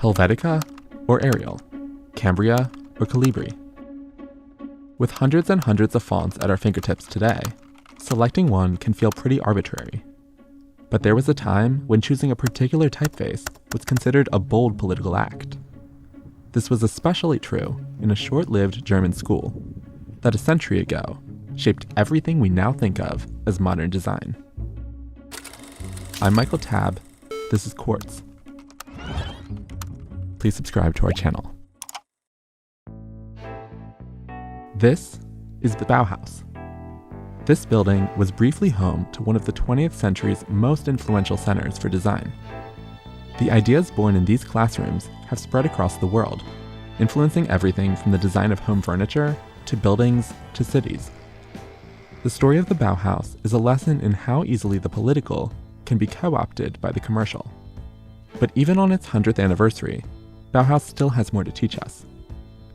Helvetica or Arial, Cambria or Calibri. With hundreds and hundreds of fonts at our fingertips today, selecting one can feel pretty arbitrary. But there was a time when choosing a particular typeface was considered a bold political act. This was especially true in a short-lived German school that a century ago shaped everything we now think of as modern design. I'm Michael Tabb. This is Quartz. Please subscribe to our channel. This is the Bauhaus. This building was briefly home to one of the 20th century's most influential centers for design. The ideas born in these classrooms have spread across the world, influencing everything from the design of home furniture to buildings to cities. The story of the Bauhaus is a lesson in how easily the political can be co-opted by the commercial. But even on its 100th anniversary, Bauhaus still has more to teach us,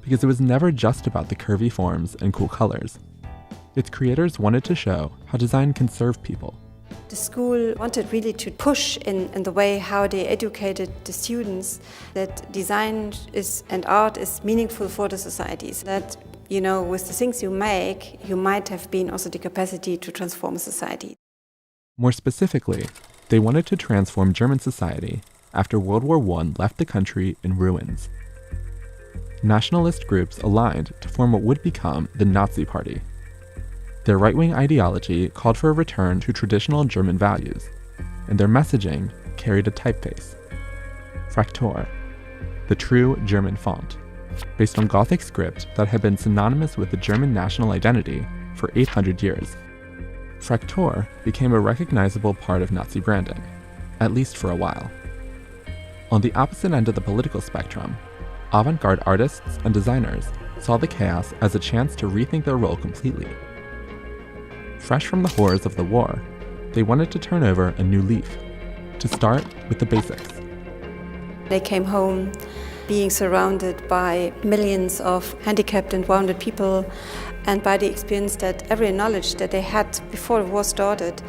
because it was never just about the curvy forms and cool colors. Its creators wanted to show how design can serve people. The school wanted really to push in the way how they educated the students that design and art is meaningful for the societies. That, you know, with the things you make, you might have been also the capacity to transform society. More specifically, they wanted to transform German society after World War I left the country in ruins. Nationalist groups aligned to form what would become the Nazi Party. Their right-wing ideology called for a return to traditional German values, and their messaging carried a typeface, Fraktur, the true German font, based on Gothic script that had been synonymous with the German national identity for 800 years. Fraktur became a recognizable part of Nazi branding, at least for a while. On the opposite end of the political spectrum, avant-garde artists and designers saw the chaos as a chance to rethink their role completely. Fresh from the horrors of the war, they wanted to turn over a new leaf, to start with the basics. They came home being surrounded by millions of handicapped and wounded people, and by the experience that every knowledge that they had before the war started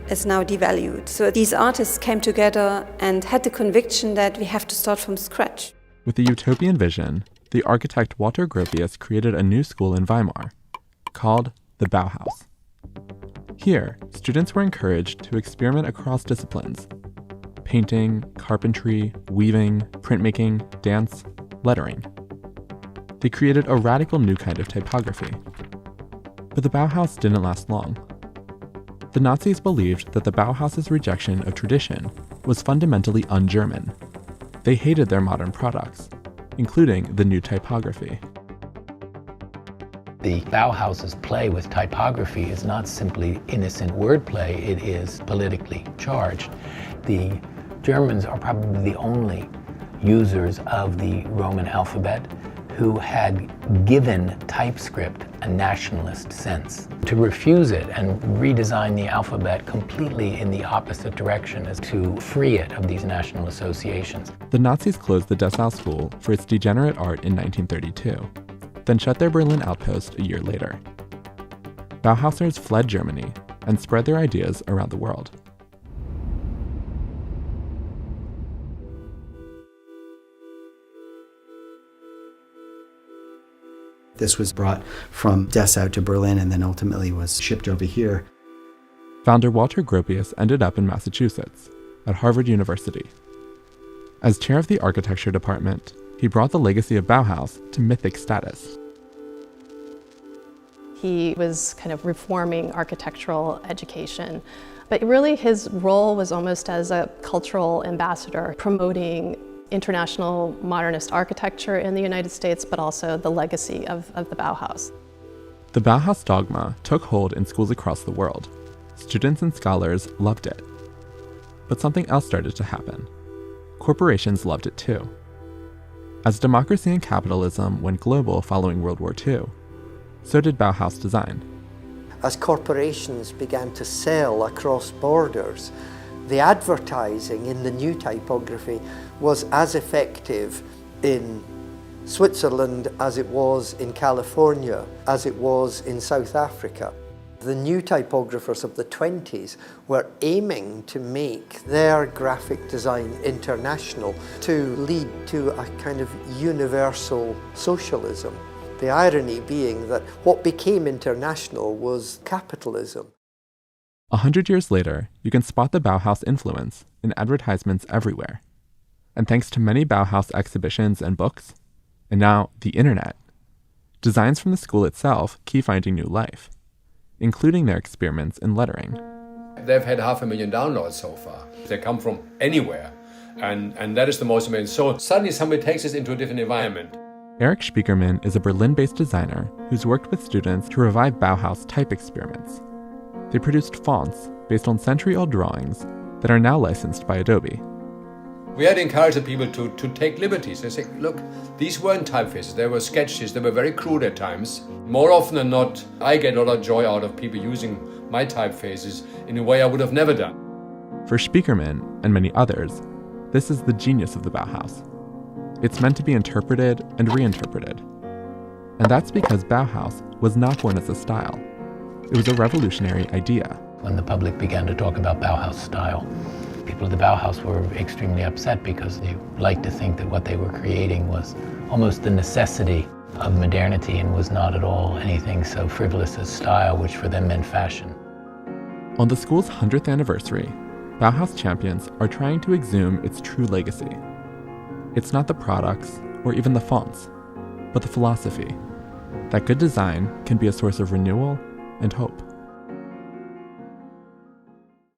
is now devalued. So these artists came together and had the conviction that we have to start from scratch. With the utopian vision, the architect Walter Gropius created a new school in Weimar, called the Bauhaus. Here, students were encouraged to experiment across disciplines: painting, carpentry, weaving, printmaking, dance, lettering. They created a radical new kind of typography. But the Bauhaus didn't last long. The Nazis believed that the Bauhaus's rejection of tradition was fundamentally un-German. They hated their modern products, including the new typography. The Bauhaus's play with typography is not simply innocent wordplay, it is politically charged. The Germans are probably the only users of the Roman alphabet who had given typescript a nationalist sense. To refuse it and redesign the alphabet completely in the opposite direction is to free it of these national associations. The Nazis closed the Dessau school for its degenerate art in 1932, then shut their Berlin outpost a year later. Bauhausers fled Germany and spread their ideas around the world. This was brought from Dessau to Berlin and then ultimately was shipped over here. Founder Walter Gropius ended up in Massachusetts, at Harvard University. As chair of the architecture department, he brought the legacy of Bauhaus to mythic status. He was kind of reforming architectural education, but really his role was almost as a cultural ambassador, promoting international modernist architecture in the United States, but also the legacy of the Bauhaus. The Bauhaus dogma took hold in schools across the world. Students and scholars loved it. But something else started to happen. Corporations loved it too. As democracy and capitalism went global following World War II, so did Bauhaus design. As corporations began to sell across borders, the advertising in the new typography was as effective in Switzerland as it was in California, as it was in South Africa. The new typographers of the 20s were aiming to make their graphic design international, to lead to a kind of universal socialism. The irony being that what became international was capitalism. 100 years later, you can spot the Bauhaus influence in advertisements everywhere. And thanks to many Bauhaus exhibitions and books, and now the internet, designs from the school itself keep finding new life, including their experiments in lettering. They've had 500,000 downloads so far. They come from anywhere, and that is the most amazing. So suddenly somebody takes us into a different environment. Eric Spiekermann is a Berlin-based designer who's worked with students to revive Bauhaus type experiments. They produced fonts based on century-old drawings that are now licensed by Adobe. We had encouraged the people to take liberties. They say, look, these weren't typefaces, they were sketches, they were very crude at times. More often than not, I get a lot of joy out of people using my typefaces in a way I would have never done. For Spiekermann and many others, this is the genius of the Bauhaus. It's meant to be interpreted and reinterpreted. And that's because Bauhaus was not born as a style. It was a revolutionary idea. When the public began to talk about Bauhaus style, people at the Bauhaus were extremely upset because they liked to think that what they were creating was almost the necessity of modernity and was not at all anything so frivolous as style, which for them meant fashion. On the school's 100th anniversary, Bauhaus champions are trying to exhume its true legacy. It's not the products or even the fonts, but the philosophy that good design can be a source of renewal and hope.